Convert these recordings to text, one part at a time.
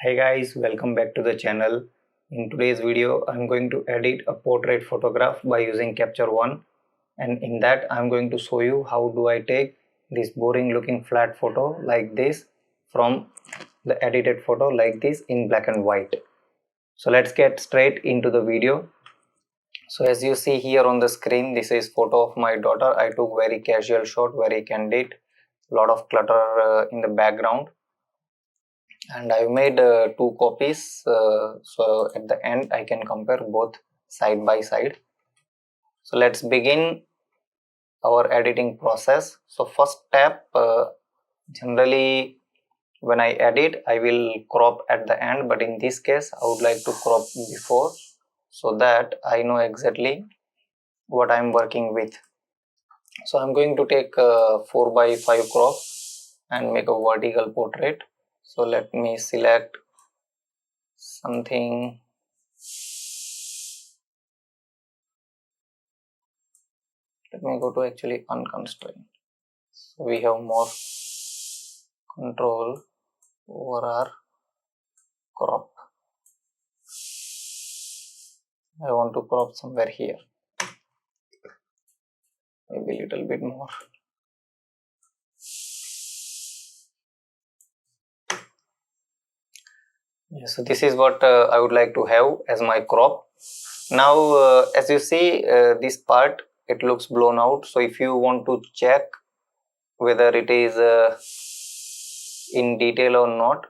Hi guys, welcome back to the channel. In today's video, I'm going to edit a portrait photograph by using Capture One, and in that I'm going to show you how do I take this boring looking flat photo like this from the edited photo like this in black and white. So let's get straight into the video. So as you see here on the screen, this is photo of my daughter. I took very casual shot, very candid, lot of clutter in the background. And I've made two copies, so at the end I can compare both side by side. So let's begin our editing process. So first step, generally when I edit I will crop at the end, but in this case I would like to crop before so that I know exactly what I'm working with. So I'm going to take a 4:5 crop and make a vertical portrait. So let me select something. Let me go to actually unconstrained. So we have more control over our crop. I want to crop somewhere here, maybe a little bit more. Yeah, so this is what I would like to have as my crop. Now as you see, this part, it looks blown out. So if you want to check whether it is in detail or not,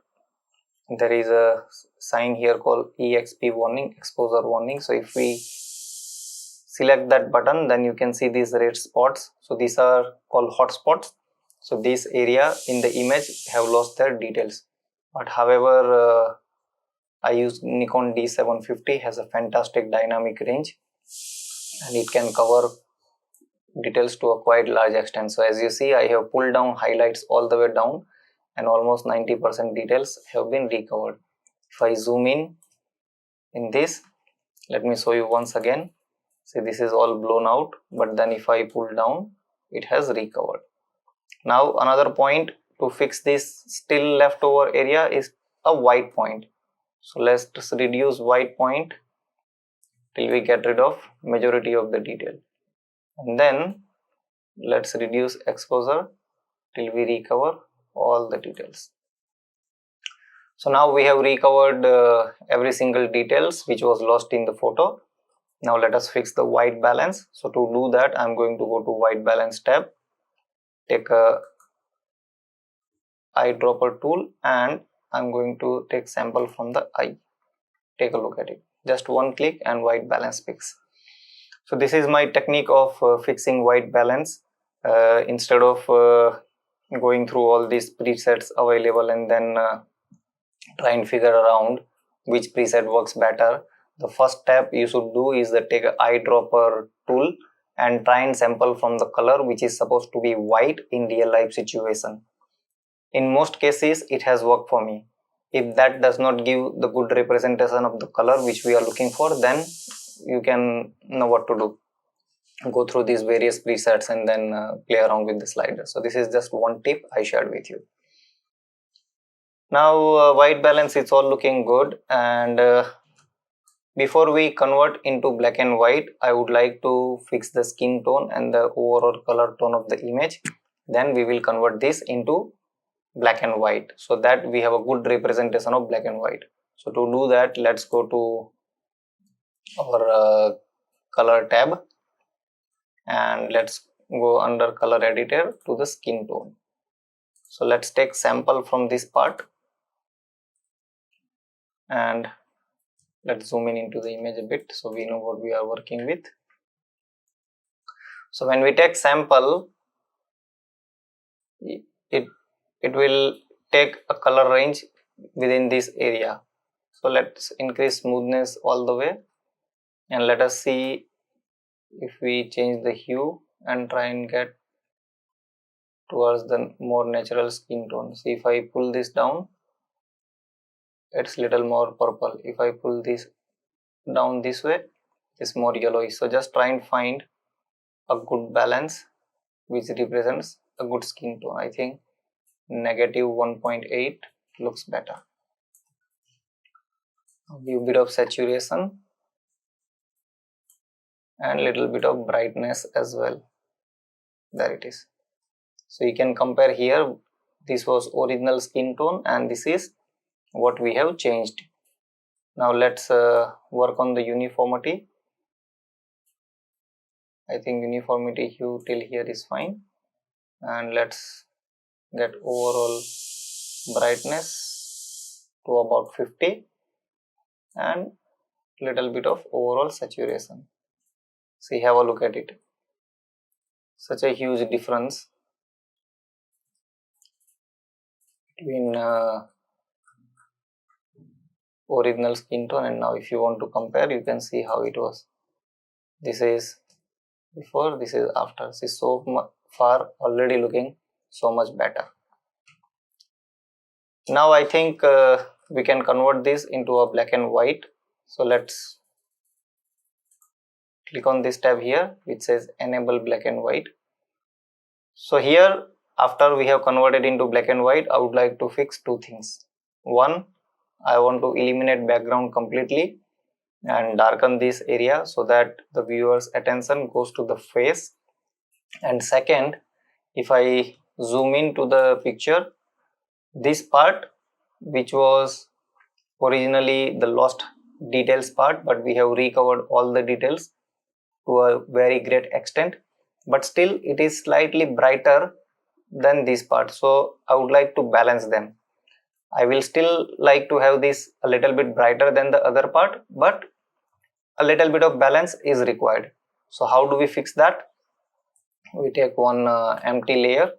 there is a sign here called exp warning, exposure warning. So if we select that button, then you can see these red spots. So these are called hotspots. So this area in the image have lost their details, but however I use Nikon D750, has a fantastic dynamic range and it can cover details to a quite large extent. So as you see, I have pulled down highlights all the way down and almost 90% details have been recovered. If I zoom in this, let me show you once again. See, this is all blown out, but then if I pull down, it has recovered. Now another point to fix this still leftover area is a white point. So let's just reduce white point till we get rid of majority of the detail, and then let's reduce exposure till we recover all the details. So now we have recovered every single details which was lost in the photo. Now let us fix the white balance. So to do that, I'm going to go to white balance tab, take a eyedropper tool, and I'm going to take sample from the eye. Take a look at it. Just one click and white balance fix. So this is my technique of fixing white balance. Instead of going through all these presets available and then try and figure around which preset works better, the first step you should do is that take an eyedropper tool and try and sample from the color which is supposed to be white in real life situation. In most cases it has worked for me. If that does not give the good representation of the color which we are looking for, then you can know what to do. Go through these various presets and then play around with the slider. So this is just one tip I shared with you. Now white balance is all looking good, and before we convert into black and white, I would like to fix the skin tone and the overall color tone of the image. Then we will convert this into black and white so that we have a good representation of black and white. So to do that, let's go to our color tab and let's go under color editor to the skin tone. So let's take sample from this part and let's zoom in into the image a bit so we know what we are working with. So when we take sample, it will take a color range within this area. So let's increase smoothness all the way and let us see if we change the hue and try and get towards the more natural skin tone. See, if I pull this down, it's little more purple. If I pull this down this way, it's more yellowish. So just try and find a good balance which represents a good skin tone. I think -1.8 looks better. give a bit of saturation and little bit of brightness as well. There it is. So you can compare here, this was original skin tone and this is what we have changed. Now let's work on the uniformity. I think uniformity hue till here is fine, and let's get overall brightness to about 50 and little bit of overall saturation. See, have a look at it. Such a huge difference between original skin tone, and now if you want to compare, you can see how it was. This is before, this is after. See, so far already looking so much better. Now I think we can convert this into a black and white. So let's click on this tab here which says enable black and white. So here, after we have converted into black and white, I would like to fix two things. One, I want to eliminate background completely and darken this area so that the viewer's attention goes to the face. And second, if I zoom into the picture, this part which was originally the lost details part, but we have recovered all the details to a very great extent, but still it is slightly brighter than this part, so I would like to balance them. I will still like to have this a little bit brighter than the other part, but a little bit of balance is required. So how do we fix that? We take one empty layer.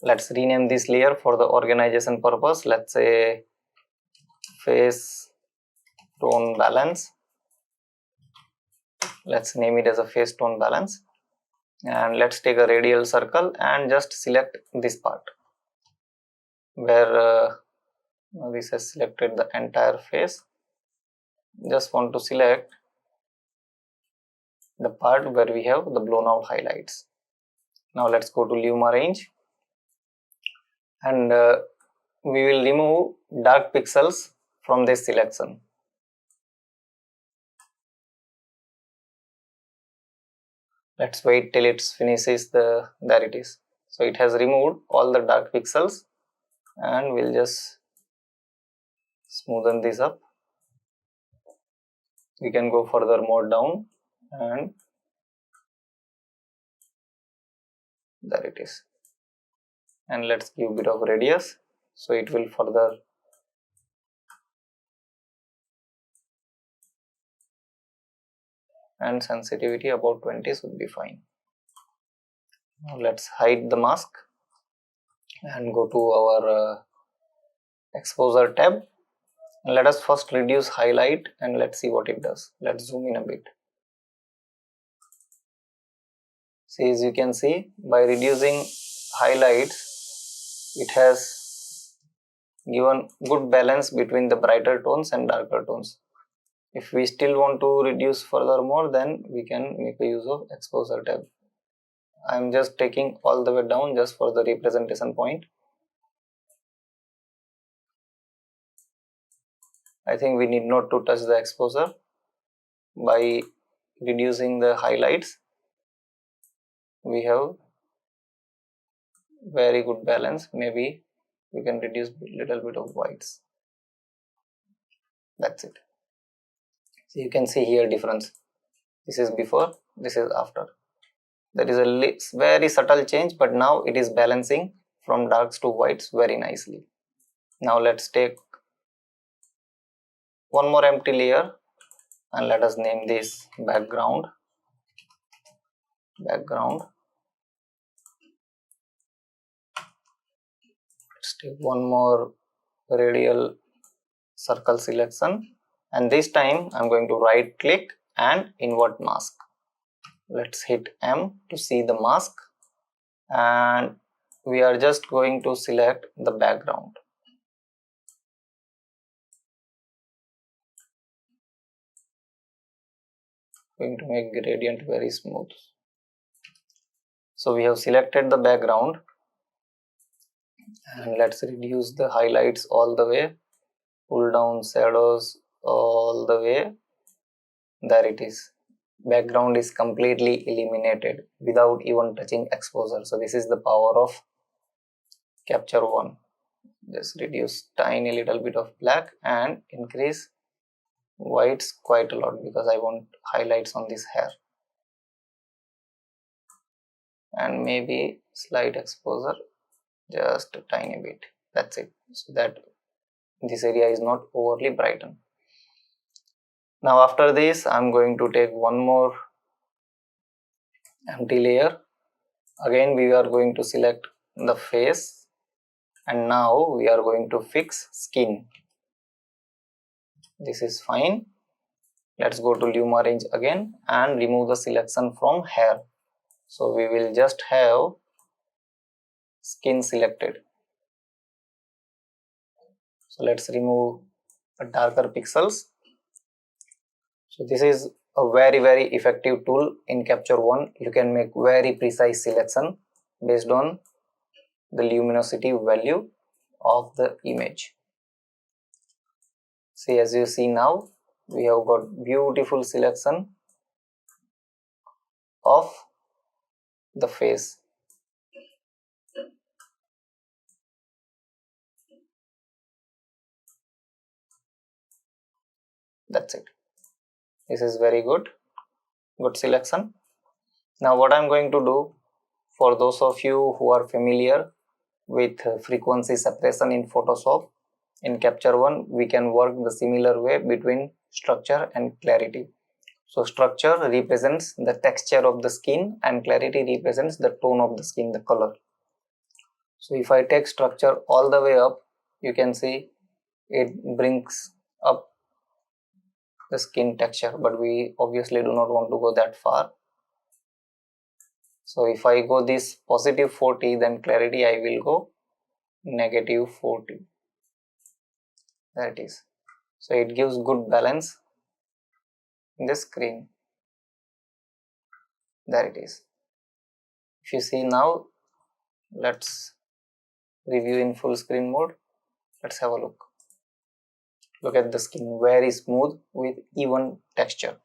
Let's rename this layer for the organization purpose. Let's say face tone balance. Let's name it as a face tone balance, and let's take a radial circle and just select this part where this has selected the entire face. Just want to select the part where we have the blown out highlights. Now let's go to Luma range, and we will remove dark pixels from this selection. Let's wait till it finishes there it is. So it has removed all the dark pixels, and we'll just smoothen this up. We can go further more down, and there it is. And let's give a bit of radius so it will further and sensitivity about 20 should be fine. Now let's hide the mask and go to our exposure tab, and let us first reduce highlight and let's see what it does. Let's zoom in a bit. See, as you can see, by reducing highlights, it has given good balance between the brighter tones and darker tones. If we still want to reduce furthermore, then we can make a use of exposure tab. I am just taking all the way down just for the representation point. I think we need not to touch the exposure. By reducing the highlights, we have very good balance. Maybe we can reduce a little bit of whites. That's it. So you can see here difference. This is before, this is after. There is a very subtle change, but now it is balancing from darks to whites very nicely. Now let's take one more empty layer and let us name this background. Let's take one more radial circle selection, and this time I'm going to right click and invert mask. Let's hit M to see the mask, and we are just going to select the background. Going to make gradient very smooth. So we have selected the background, and let's reduce the highlights all the way, pull down shadows all the way. There it is. Background is completely eliminated without even touching exposure. So this is the power of Capture One. Just reduce tiny little bit of black and increase whites quite a lot because I want highlights on this hair, and maybe slight exposure, just a tiny bit. That's it, so that this area is not overly brightened. Now after this I'm going to take one more empty layer. Again we are going to select the face, and now we are going to fix skin. This is fine. Let's go to Luma range again and remove the selection from hair. So we will just have skin selected. So let's remove the darker pixels. So this is a very effective tool in Capture One. You can make very precise selection based on the luminosity value of the image. See, as you see now, we have got beautiful selection of the face. That's it. This is very good selection. Now what I'm going to do, for those of you who are familiar with frequency separation in Photoshop, in Capture One we can work the similar way between structure and clarity. So structure represents the texture of the skin and clarity represents the tone of the skin, the color. So if I take structure all the way up, you can see it brings up the skin texture, but we obviously do not want to go that far. So if I go this positive 40, then clarity I will go negative 40. There it is. So it gives good balance in the screen. There it is. If you see now, let's review in full screen mode. Let's have a look. Look at the skin, very smooth with even texture.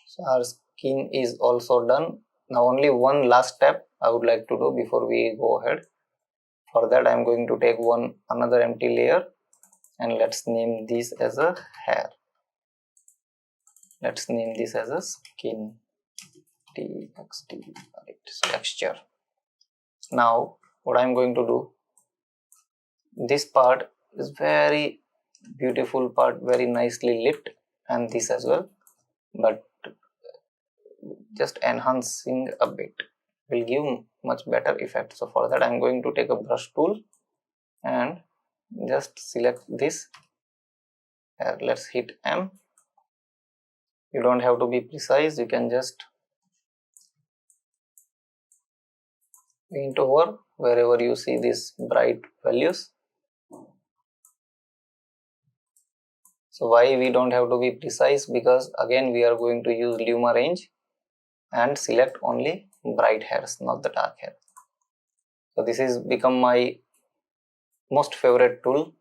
So our skin is also done. Now only one last step I would like to do before we go ahead. For that I am going to take another empty layer, and let's name this as a hair. Let's name this as a skin. TXT, texture. Now what I'm going to do, this part is very beautiful part, very nicely lit, and this as well, but just enhancing a bit will give much better effect. So for that I'm going to take a brush tool and just select this. Let's hit M. You don't have to be precise, you can just paint over wherever you see these bright values. So why we don't have to be precise? Because again we are going to use Luma range and select only bright hairs, not the dark hair. So this is become my most favorite tool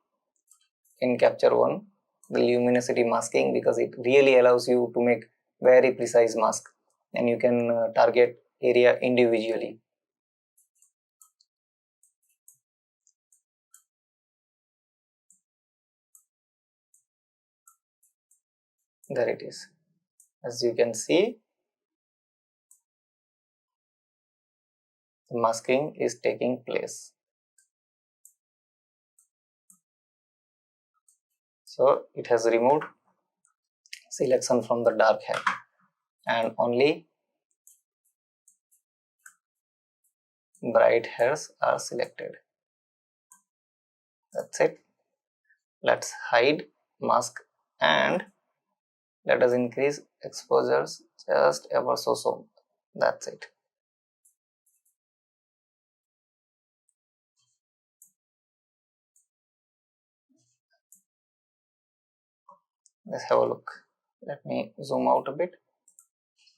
in Capture One, the luminosity masking, because it really allows you to make very precise mask and you can target area individually. There it is. As you can see, the masking is taking place. So it has removed selection from the dark hair and only bright hairs are selected. That's it. Let's hide mask and let us increase exposures just ever so. That's it. Let's have a look. Let me zoom out a bit.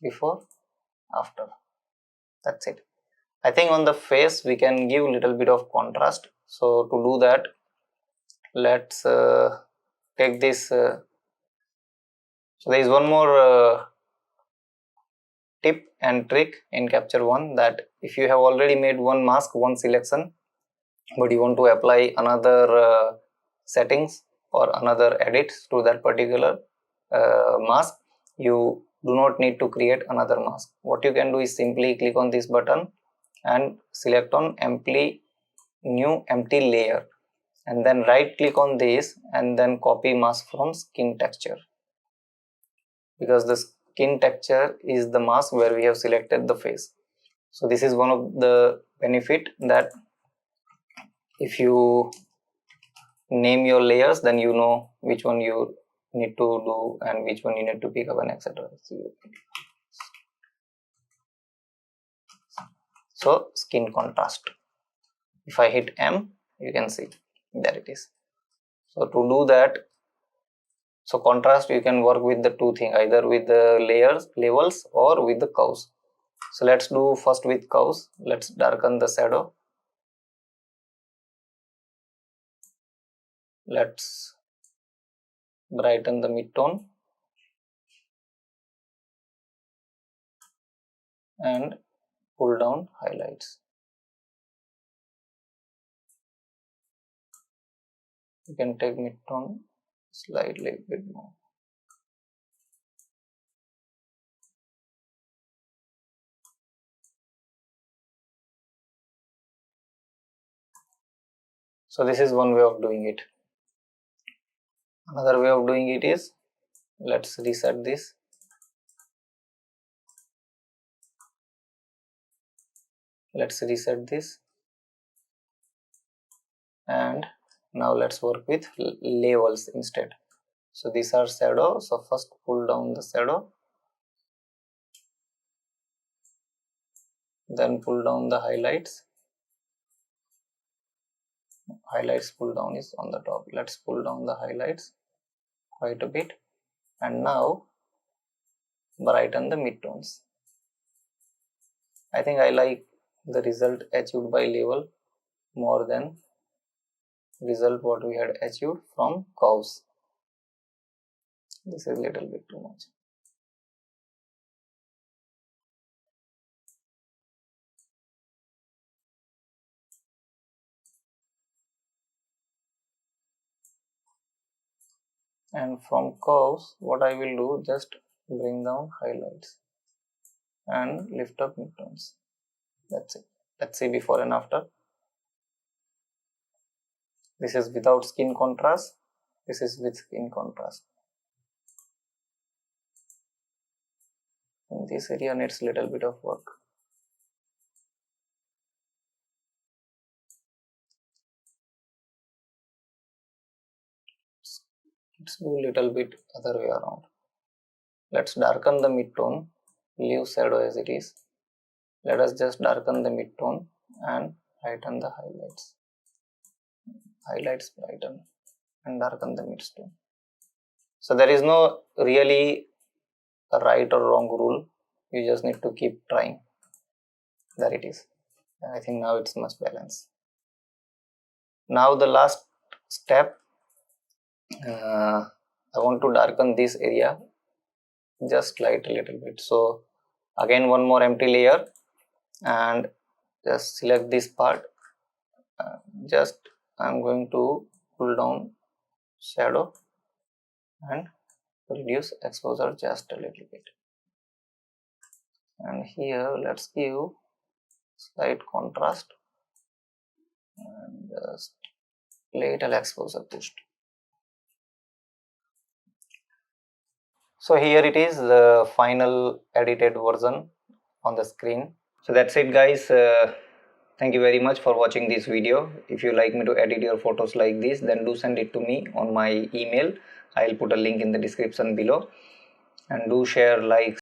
Before, after. That's it. I think on the face we can give little bit of contrast. So to do that, let's take this. So there is one more tip and trick in Capture One, that if you have already made one mask, one selection, but you want to apply another settings or another edits to that particular mask, you do not need to create another mask. What you can do is simply click on this button and select on new empty layer, and then right click on this and then copy mask from skin texture, because the skin texture is the mask where we have selected the face. So this is one of the benefit, that if you name your layers, then you know which one you need to do and which one you need to pick up, and etc. So skin contrast, if I hit M, you can see there it is. So to do that, so contrast, you can work with the two things, either with the layers, levels, or with the curves. So let's do first with curves. Let's darken the shadow. Let's brighten the midtone and pull down highlights. You can take midtone slightly bit more. So this is one way of doing it. Another way of doing it is, let's reset this. Let's reset this, and now let's work with levels instead. So these are shadow. So first pull down the shadow, then pull down the highlights. Highlights pull down is on the top. Let's pull down the highlights quite a bit, and now brighten the midtones. I think I like the result achieved by level more than result what we had achieved from curves. This is a little bit too much. And from curves, what I will do, just bring down highlights and lift up midtones. That's it. Let's see before and after. This is without skin contrast. This is with skin contrast. In this area needs little bit of work. Let's do little bit other way around. Let's darken the midtone, leave shadow as it is. Let us just darken the midtone and brighten the highlights. Highlights brighten and darken the midtone. So there is no really a right or wrong rule. You just need to keep trying. There it is. I think now it's much balanced. Now the last step, I want to darken this area just light a little bit. So again one more empty layer and just select this part. Just I'm going to pull down shadow and reduce exposure just a little bit. And here let's give slight contrast and just little exposure boost. So here it is, the final edited version on the screen. So that's it guys. Thank you very much for watching this video. If you like me to edit your photos like this, then do send it to me on my email. I'll put a link in the description below, and do share, like,